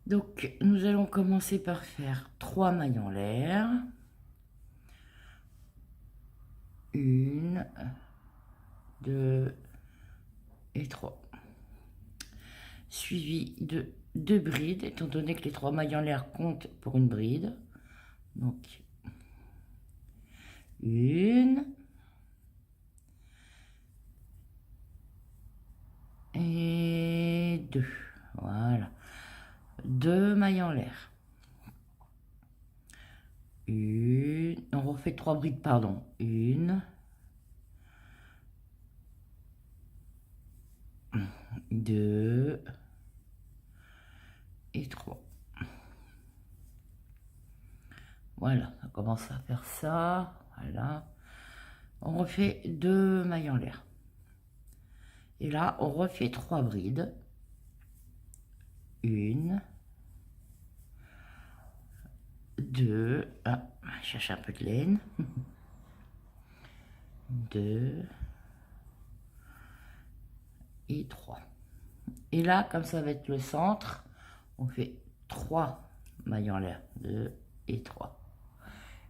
Donc, nous allons commencer par faire 3 mailles en l'air. 1, 2 et 3. Suivi de 2 brides, étant donné que les 3 mailles en l'air comptent pour une bride. Donc, 1 et 2. Voilà. 2 mailles en l'air. On refait 3 brides, pardon. 1, 2 et 3. Voilà, on commence à faire ça. Voilà. On refait 2 mailles en l'air. Et là, on refait 3 brides. 1, 2, ah, je cherche un peu de laine. 2 et 3. Et là, comme ça va être le centre, on fait 3 mailles en l'air. 2 et 3.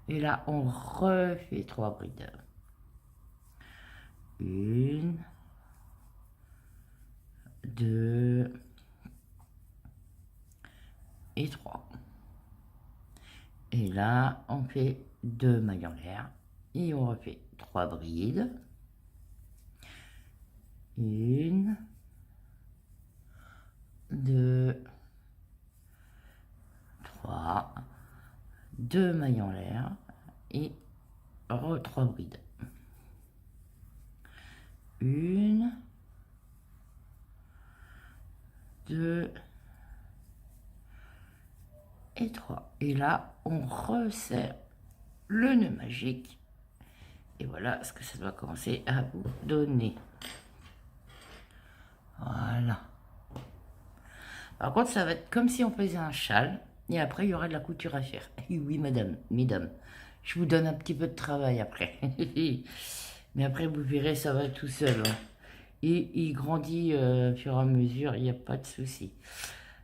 Et là, on refait 3 brides. 1, 2 et 3. Et là, on fait 2 mailles en l'air. Et on refait 3 brides. 1, 2, 3, 2 mailles en l'air et 3 brides. 1, 2 et 3. Et là, on resserre le nœud magique. Et voilà ce que ça doit commencer à vous donner. Voilà. Par contre, ça va être comme si on faisait un châle. Et après, il y aura de la couture à faire. Et oui, madame, mesdames. Je vous donne un petit peu de travail après. Mais après, vous verrez, ça va tout seul. Hein. Et il grandit au fur et à mesure, il n'y a pas de souci.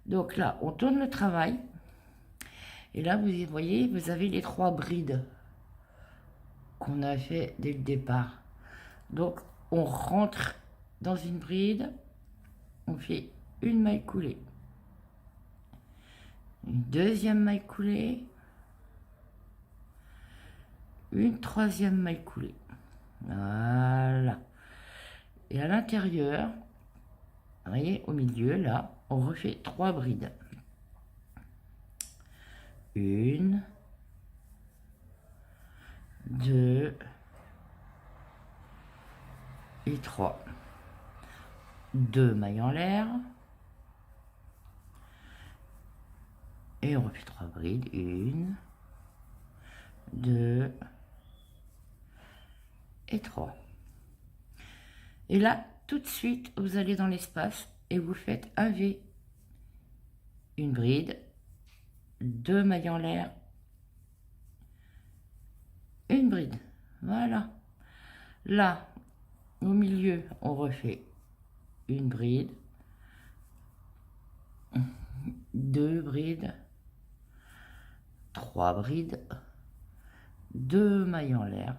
Donc là, on tourne le travail. Et là, vous voyez, vous avez les 3 brides qu'on a fait dès le départ. Donc, on rentre dans une bride, on fait une maille coulée, une deuxième maille coulée, une troisième maille coulée. Voilà. Et à l'intérieur, vous voyez, au milieu, là, on refait 3 brides. 1, 2 et 3. 2 mailles en l'air. Et on refait 3 brides. 1, 2 et 3. Et là, tout de suite, vous allez dans l'espace et vous faites un V. Une bride, 2 mailles en l'air, une bride. Voilà. Là, au milieu, on refait une bride, 2 brides, 3 brides, 2 mailles en l'air.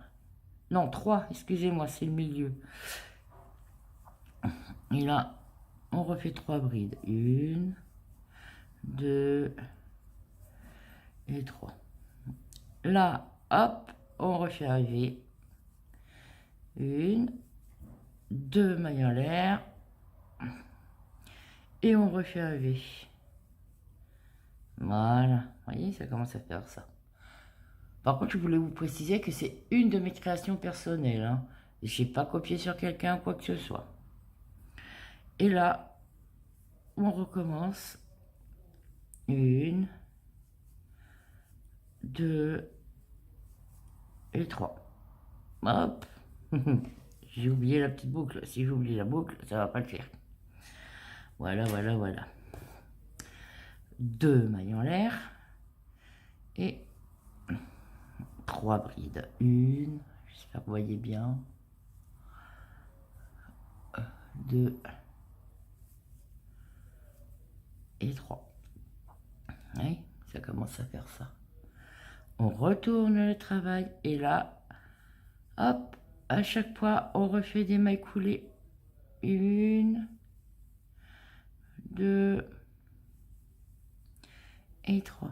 Non, 3, excusez-moi, c'est le milieu. Et là, on refait 3 brides. 1, 2 et 3. Là, hop, on refait un V. 1, 2 mailles en l'air. Et on refait un V. Voilà, vous voyez, ça commence à faire ça. Par contre, je voulais vous préciser que c'est une de mes créations personnelles. Hein. Je n'ai pas copié sur quelqu'un ou quoi que ce soit. Et là, on recommence. 1, 2 et 3. Hop. J'ai oublié la petite boucle. Si j'oublie la boucle, ça va pas le faire. Voilà, voilà, voilà. 2 mailles en l'air. Et 3 brides. 1, j'espère que vous voyez bien. 2 et 3. Ça commence à faire ça. On retourne le travail et là, hop, à chaque fois, on refait des mailles coulées. 1, 2 et 3.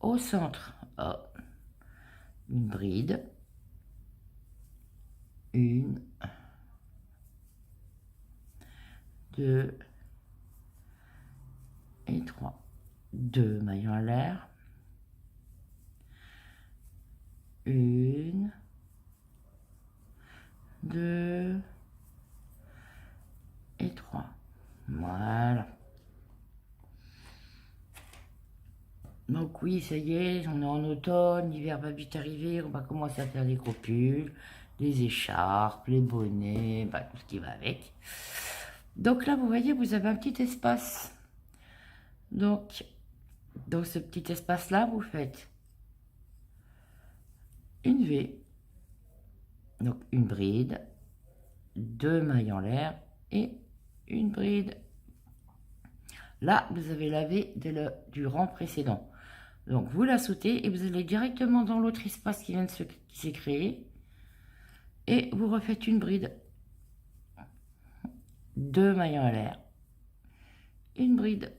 Au centre, hop, une bride. 1, 2 et 3. 2 mailles en l'air. 1, 2 et 3. Voilà. Donc oui, ça y est, on est en automne, l'hiver va vite arriver, on va commencer à faire des gros pulls, les écharpes, les bonnets, bah, tout ce qui va avec. Donc là, vous voyez, vous avez un petit espace. Donc, dans ce petit espace-là, vous faites une V, donc une bride, 2 mailles en l'air et une bride. Là, vous avez la V du rang précédent. Donc, vous la sautez et vous allez directement dans l'autre espace qui s'est créé. Et vous refaites une bride. 2 mailles en l'air. Une bride.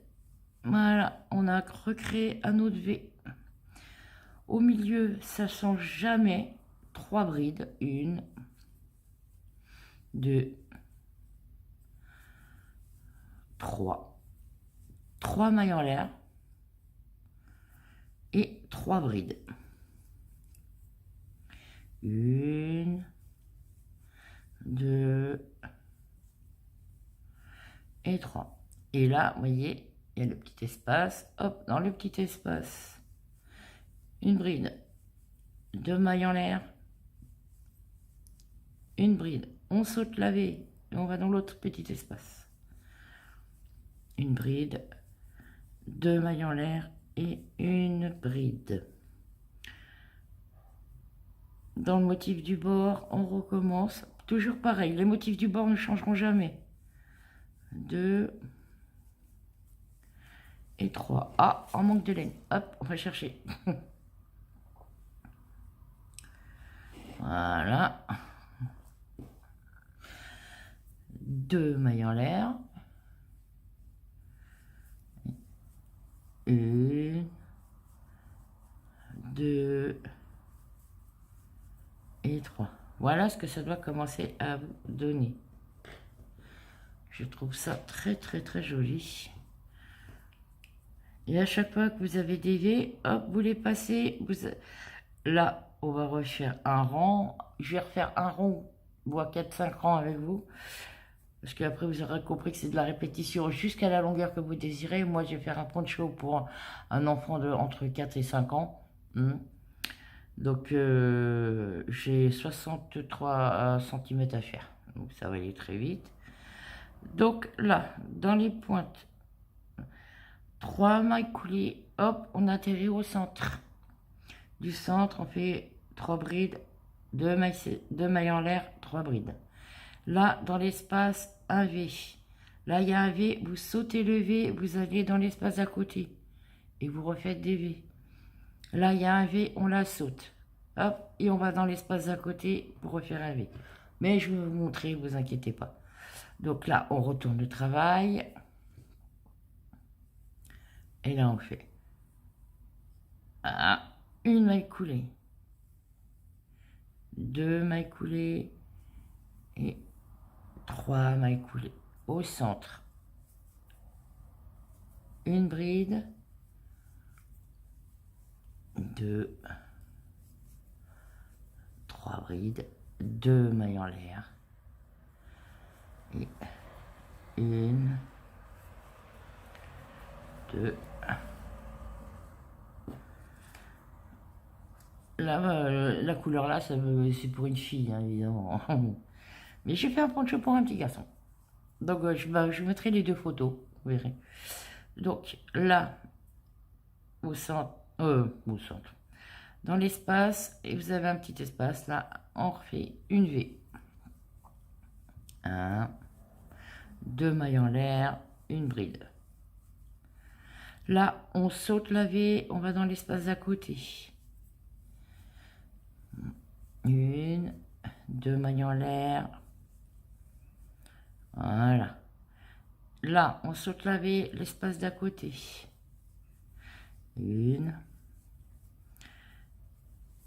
Voilà, on a recréé un autre V. Au milieu, ça ne change jamais. 3 brides. 1, 2, 3. 3 mailles en l'air. Et 3 brides. 1, 2 et 3. Et là, vous voyez, il y a le petit espace. Hop, dans le petit espace, une bride, 2 mailles en l'air, une bride. On saute la V et on va dans l'autre petit espace. Une bride, 2 mailles en l'air et une bride. Dans le motif du bord, on recommence. Toujours pareil, les motifs du bord ne changeront jamais. 2 et 3. Ah, on manque de laine. Hop, on va chercher. Voilà. 2 mailles en l'air. 1, 2 et 3. Voilà ce que ça doit commencer à vous donner. Je trouve ça très très très joli. Et à chaque fois que vous avez des V, hop, vous les passez. Là, on va refaire un rang. Je vais refaire un rang, voire 4-5 rangs avec vous. Parce qu'après, vous aurez compris que c'est de la répétition jusqu'à la longueur que vous désirez. Moi, je vais faire un poncho pour un enfant de entre 4 et 5 ans. Donc, j'ai 63 cm à faire. Donc, ça va aller très vite. Donc, là, dans les pointes, 3 mailles coulées. Hop, on atterrit au centre. Du centre, on fait 3 brides, 2 mailles en l'air, 3 brides. Là, dans l'espace, un V. Là, il y a un V, vous sautez le V, vous allez dans l'espace à côté. Et vous refaites des V. Là, il y a un V, on la saute. Hop, et on va dans l'espace à côté pour refaire un V. Mais je vais vous montrer, vous inquiétez pas. Donc là, on retourne le travail. Et là, on fait une maille coulée. 2 mailles coulées. Et 3 mailles coulées au centre, une bride, 2, 3 brides, 2 mailles en l'air et 1, 2. Là, la couleur là, c'est pour une fille, hein, évidemment. Mais j'ai fait un poncho pour un petit garçon. Donc, je mettrai les 2 photos, vous verrez. Donc, là, au centre, dans l'espace, et vous avez un petit espace, là, on refait une V. 1, 2 mailles en l'air, une bride. Là, on saute la V, on va dans l'espace d'à côté. 1, 2 mailles en l'air. Voilà. Là, on saute la V, l'espace d'à côté. 1.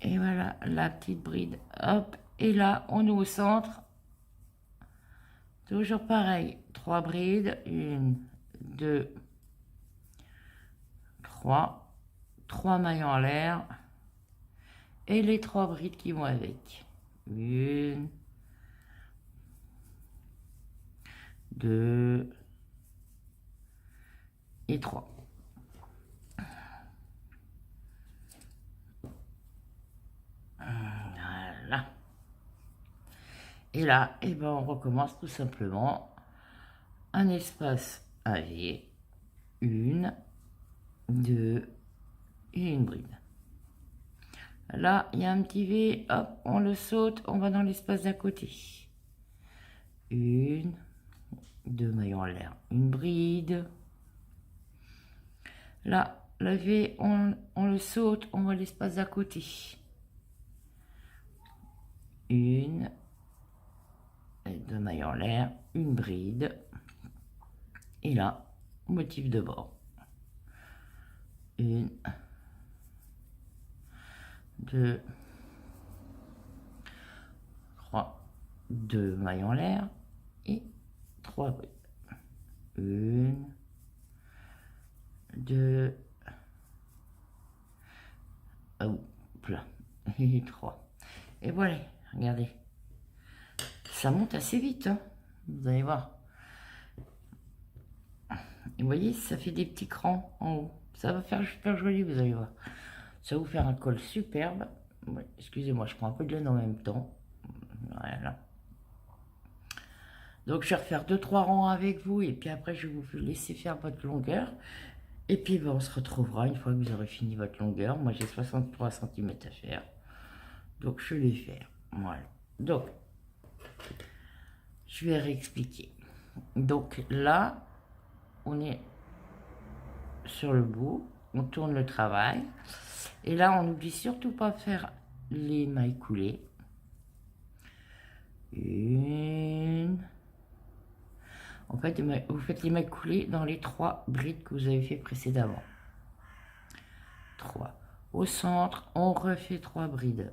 Et voilà, la petite bride. Hop. Et là, on est au centre. Toujours pareil. 3 brides. 1, 2, 3. 3 mailles en l'air. Et les 3 brides qui vont avec. 1, 2 et 3. Voilà. Et là, eh ben, on recommence tout simplement un espace à V, 1, 2 et une bride. Là, il y a un petit V, hop, on le saute, on va dans l'espace d'à côté. 1, 2 mailles en l'air, une bride. Là, le V, on le saute, on va l'espace d'à côté. 1, 2 mailles en l'air, une bride. Et là, motif de bord. 1, 2, 3, 2 mailles en l'air et 3 brides. 1, 2, et 3. Et voilà, regardez. Ça monte assez vite, hein, vous allez voir. Et vous voyez, ça fait des petits crans en haut. Ça va faire super joli, vous allez voir. Ça va vous faire un col superbe. Ouais, excusez-moi, je prends un peu de laine en même temps. Voilà. Donc je vais refaire 2-3 rangs avec vous et puis après je vais vous laisser faire votre longueur. Et puis ben, on se retrouvera une fois que vous aurez fini votre longueur. Moi j'ai 63 cm à faire. Donc je vais les faire. Voilà. Donc je vais réexpliquer. Donc là, on est sur le bout, on tourne le travail. Et là, on n'oublie surtout pas de faire les mailles coulées. 1. En fait, vous faites les mailles coulées dans les 3 brides que vous avez fait précédemment. 3. Au centre, on refait 3 brides.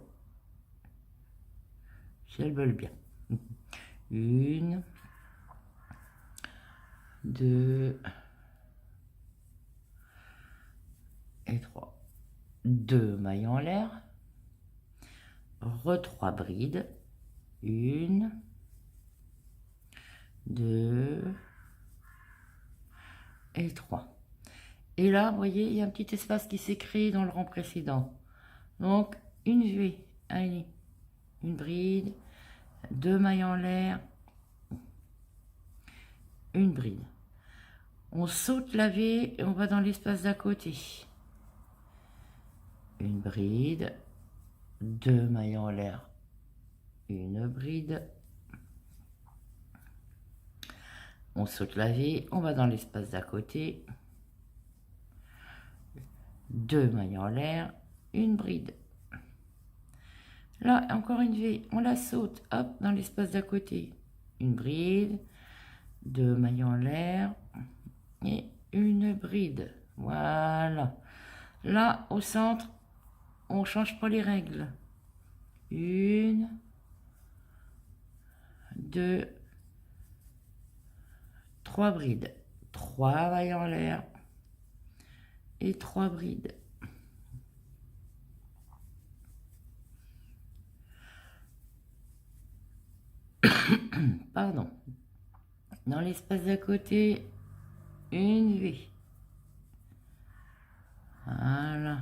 Si elles veulent bien. 1, 2 et 3. 2 mailles en l'air. Re 3 brides. 1, 2 et 3. Et là, vous voyez, il y a un petit espace qui s'est créé dans le rang précédent. Donc, une V, allez, une bride, 2 mailles en l'air, une bride. On saute la V et on va dans l'espace d'à côté. Une bride, 2 mailles en l'air, une bride. On saute la V, on va dans l'espace d'à côté. 2 mailles en l'air, une bride. Là, encore une V, on la saute, hop, dans l'espace d'à côté. Une bride, 2 mailles en l'air et une bride. Voilà. Là, au centre, on change pas les règles. 1, 2, 3 brides. 3 mailles en l'air et 3 brides. Pardon. Dans l'espace d'à côté, une V. Voilà.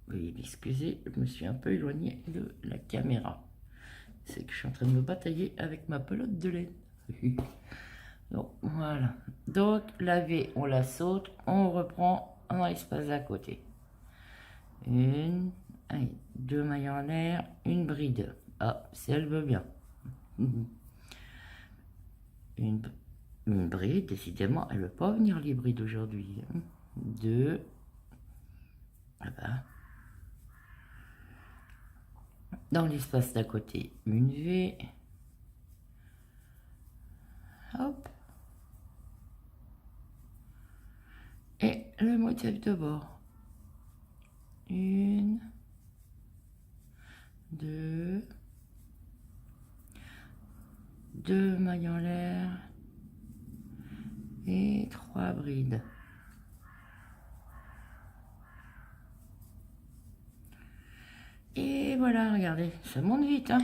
Veuillez m'excuser, je me suis un peu éloigné de la caméra. C'est que je suis en train de me batailler avec ma pelote de laine. Donc voilà. Donc la V, on la saute, on reprend dans l'espace d'à côté. 1, 2 mailles en l'air, une bride. Ah, si elle veut bien. Une bride, décidément, elle ne veut pas venir les brides aujourd'hui. 2. Ah bah. Dans l'espace d'à côté, une V. Hop. Et le motif de bord. 1, 2, 2 mailles en l'air et 3 brides. Et voilà, regardez, ça monte vite, hein.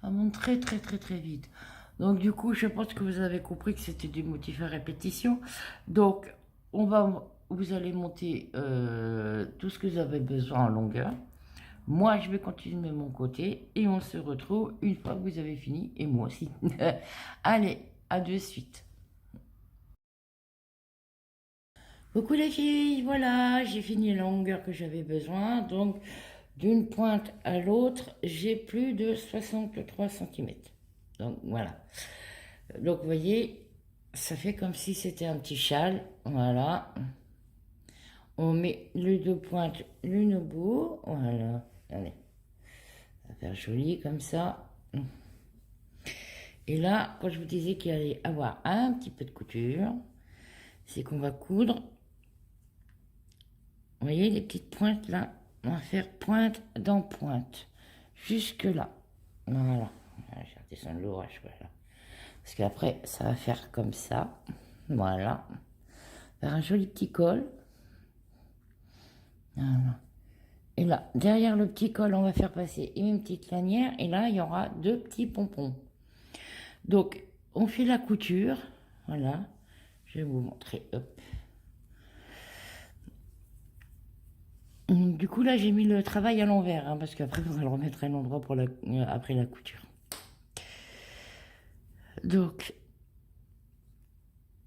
Ça monte très très très très vite. Donc du coup, je pense que vous avez compris que c'était du motif à répétition. Donc, vous allez monter tout ce que vous avez besoin en longueur. Moi, je vais continuer de mon côté et on se retrouve une fois que vous avez fini, et moi aussi. Allez, à de suite. Coucou les filles, voilà, j'ai fini la longueur que j'avais besoin. Donc, d'une pointe à l'autre, j'ai plus de 63 cm. Donc, voilà. Donc, vous voyez, ça fait comme si c'était un petit châle. Voilà. On met les deux pointes l'une au bout. Voilà. Allez. Ça va faire joli comme ça. Et là, quand je vous disais qu'il allait avoir un petit peu de couture, c'est qu'on va coudre. Vous voyez les petites pointes là? On va faire pointe dans pointe. Jusque là. Voilà. J'ai redescendu l'orage. Voilà. Parce qu'après, ça va faire comme ça. Voilà. Faire un joli petit col. Voilà. Et là, derrière le petit col, on va faire passer une petite lanière. Et là, il y aura deux petits pompons. Donc, on fait la couture. Voilà. Je vais vous montrer. Hop. Du coup, là, j'ai mis le travail à l'envers. Hein, parce qu'après, on va le remettre à l'endroit pour après la couture. Donc,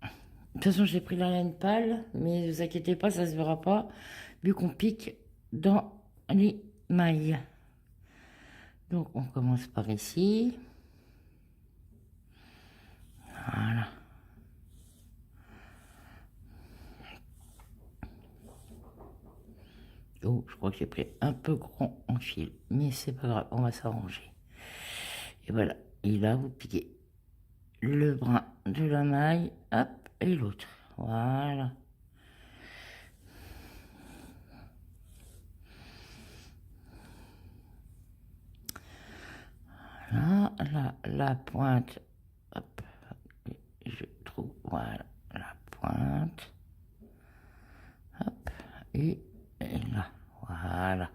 de toute façon, j'ai pris la laine pâle. Mais ne vous inquiétez pas, ça ne se verra pas. Vu qu'on pique dans les mailles. Donc, on commence par ici. Voilà. Oh, je crois que j'ai pris un peu grand en fil, mais c'est pas grave, on va s'arranger. Et voilà, et là, vous piquez le brin de la maille, hop, et l'autre. Voilà. Là, la pointe, hop, je trouve, voilà, la pointe, hop, et là, voilà.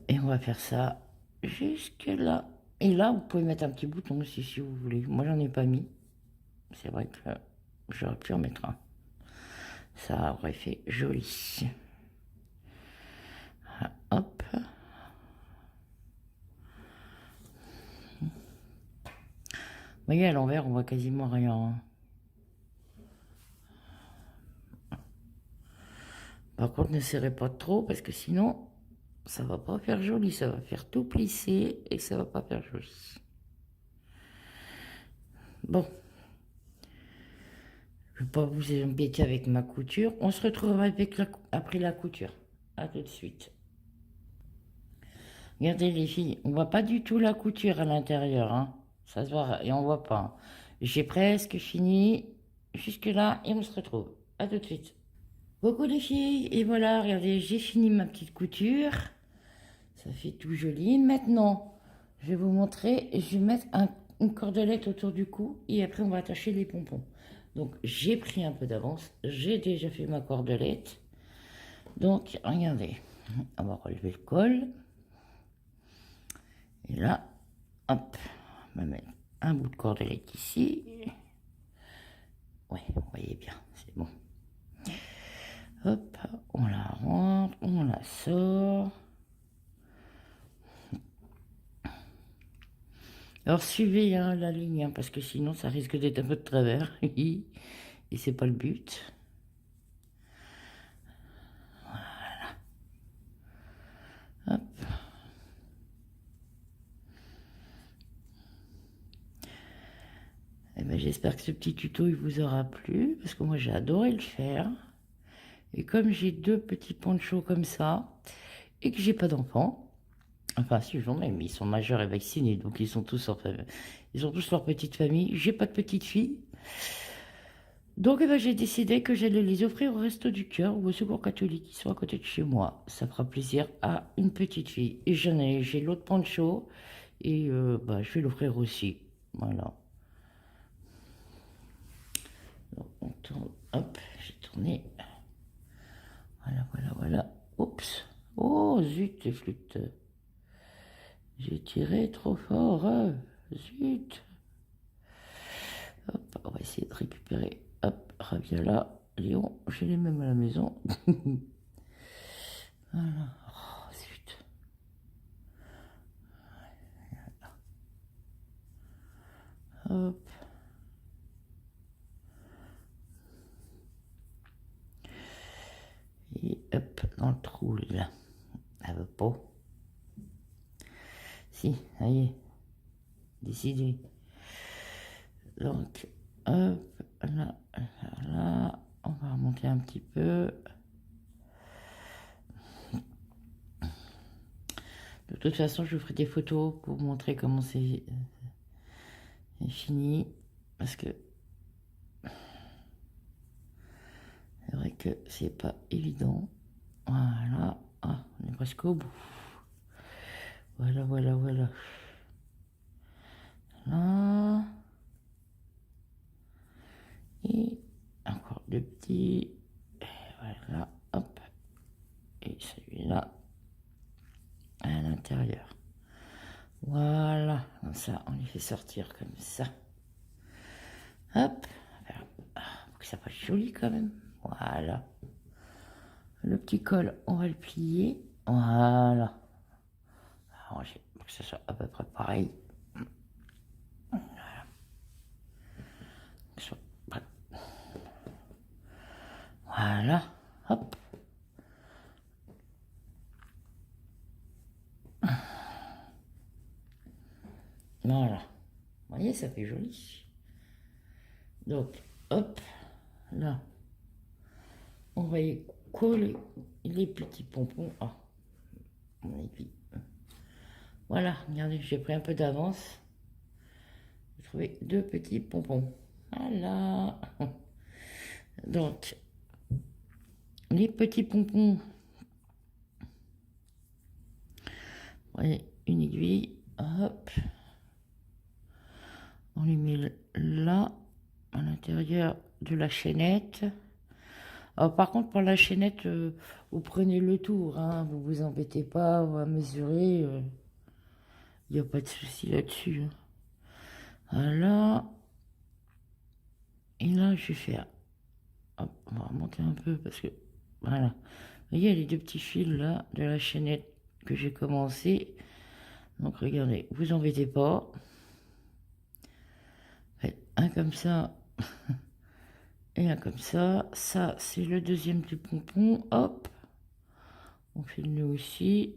Et on va faire ça jusque là. Et là, vous pouvez mettre un petit bouton aussi si vous voulez. Moi, j'en ai pas mis. C'est vrai que j'aurais pu en mettre un. Ça aurait fait joli. Ah, hop. Vous voyez, à l'envers, on voit quasiment rien. Par contre, ne serrez pas trop parce que sinon, ça va pas faire joli. Ça va faire tout plisser et ça va pas faire joli. Bon. Je ne vais pas vous embêter avec ma couture. On se retrouve après la couture. A tout de suite. Regardez les filles, on voit pas du tout la couture à l'intérieur. Hein. Ça se voit et on voit pas. J'ai presque fini jusque là et on se retrouve. A tout de suite. Coucou les filles, et voilà, regardez, j'ai fini ma petite couture. Ça fait tout joli. Maintenant, je vais vous montrer, je vais mettre une cordelette autour du cou et après on va attacher les pompons. Donc j'ai pris un peu d'avance, j'ai déjà fait ma cordelette. Donc regardez, on va relever le col. Et là, hop, on va mettre un bout de cordelette ici. Ouais, vous voyez bien, c'est bon. Hop, on la rentre, on la sort. Alors suivez hein, la ligne, hein, parce que sinon ça risque d'être un peu de travers. Et c'est pas le but. Voilà. J'espère que ce petit tuto il vous aura plu, parce que moi j'ai adoré le faire. Et comme j'ai deux petits ponchos comme ça, et que j'ai pas d'enfants, enfin si j'en ai, mais ils sont majeurs et vaccinés, donc ils sont tous ils ont tous leur petite famille. J'ai pas de petite fille. Donc eh ben, j'ai décidé que j'allais les offrir au Resto du Cœur ou au Secours catholique qui sont à côté de chez moi. Ça fera plaisir à une petite fille. Et j'ai l'autre poncho et bah, je vais l'offrir aussi. Voilà. Donc, on tourne, hop, j'ai tourné. Voilà, voilà, voilà. Oups. Oh, zut, les flûtes. J'ai tiré trop fort. Zut. Hop, on va essayer de récupérer. Hop, Raviola, Léon, j'ai les mêmes à la maison. Voilà. Oh, zut. Hop. Et hop, dans le trou, là. Elle veut pas. Si, ça y est. Décidé. Donc, hop, là, là, là. On va remonter un petit peu. De toute façon, je vous ferai des photos pour vous montrer comment c'est fini. Parce que c'est vrai que c'est pas évident. Voilà. Ah, on est presque au bout. Voilà, voilà, voilà. Là. Et encore deux petits. Et voilà, hop. Et celui-là à l'intérieur. Voilà, comme ça, on les fait sortir comme ça. Hop, pour que ça fasse joli quand même. Voilà. Le petit col, on va le plier. Voilà. Arranger pour que ça soit à peu près pareil. Voilà. Voilà. Hop. Voilà. Vous voyez, ça fait joli. Donc, hop. Là. On va y coller les petits pompons. Ah, mon aiguille. Voilà, regardez, j'ai pris un peu d'avance. J'ai trouvé deux petits pompons. Voilà. Donc, les petits pompons. Vous voyez, une aiguille. Hop. On les met là, à l'intérieur de la chaînette. Alors, par contre, pour la chaînette, vous prenez le tour, hein, vous vous embêtez pas à mesurer, il n'y a pas de souci là-dessus. Hein. Voilà. Et là, je vais faire, hop, on va remonter un peu parce que, voilà. Vous voyez, les deux petits fils là de la chaînette que j'ai commencé. Donc, regardez, vous embêtez pas. Faites un comme ça. Et un comme ça. Ça, c'est le deuxième du pompon. Hop. On fait le nœud aussi.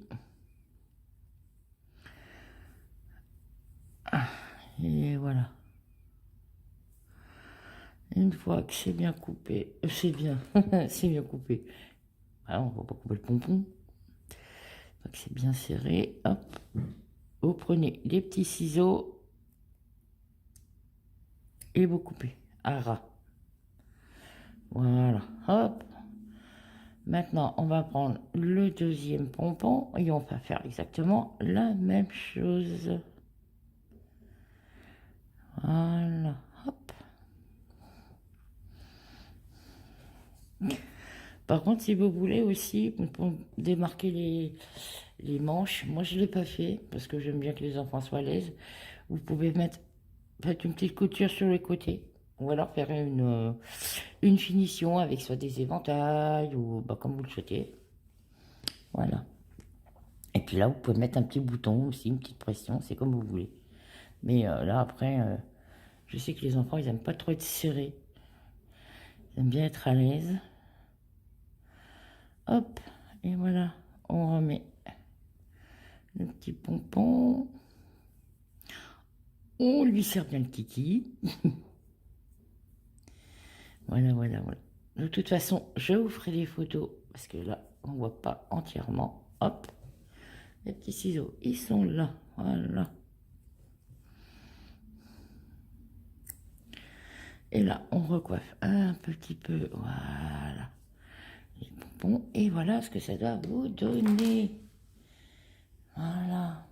Et voilà. Une fois que c'est bien coupé, c'est bien, c'est bien coupé. Alors, on va pas couper le pompon. Une fois que c'est bien serré, hop. Vous prenez les petits ciseaux et vous coupez à ras. Voilà, hop. Maintenant, on va prendre le deuxième pompon et on va faire exactement la même chose. Voilà, hop. Par contre, si vous voulez aussi, pour démarquer les manches, moi je ne l'ai pas fait parce que j'aime bien que les enfants soient à l'aise. Vous pouvez mettre faites une petite couture sur les côtés ou alors faire une finition avec soit des éventails ou bah, comme vous le souhaitez. Voilà. Et puis là, vous pouvez mettre un petit bouton aussi, une petite pression, c'est comme vous voulez. Mais là, après, je sais que les enfants, ils n'aiment pas trop être serrés. Ils aiment bien être à l'aise. Hop, et voilà, on remet le petit pompon. On lui sert bien le kiki. Voilà, voilà, voilà. De toute façon, je vous ferai des photos, parce que là, on voit pas entièrement. Hop, les petits ciseaux, ils sont là, voilà. Et là, on recoiffe un petit peu, voilà, les pompons. Et voilà ce que ça doit vous donner. Voilà.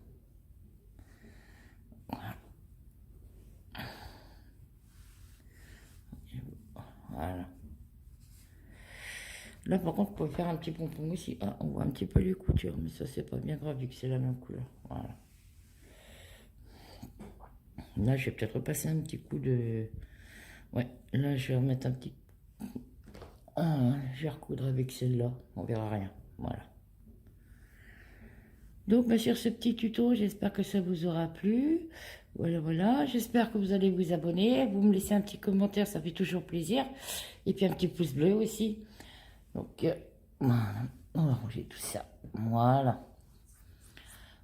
Voilà. Là, par contre, vous pouvez faire un petit pompon aussi. Ah, on voit un petit peu les coutures, mais ça, c'est pas bien grave vu que c'est la même couleur. Voilà. Là, je vais peut-être repasser un petit coup de... Ouais, là, je vais remettre un petit... Ah, je vais recoudre avec celle-là. On verra rien. Voilà. Donc, bah, sur ce petit tuto, j'espère que ça vous aura plu. Voilà, voilà. J'espère que vous allez vous abonner. Vous me laissez un petit commentaire, ça fait toujours plaisir. Et puis un petit pouce bleu aussi. Donc, voilà. On va ranger tout ça. Voilà.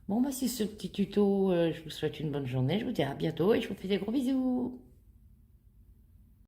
Bon, bah, c'est ce petit tuto. Je vous souhaite une bonne journée. Je vous dis à bientôt et je vous fais des gros bisous.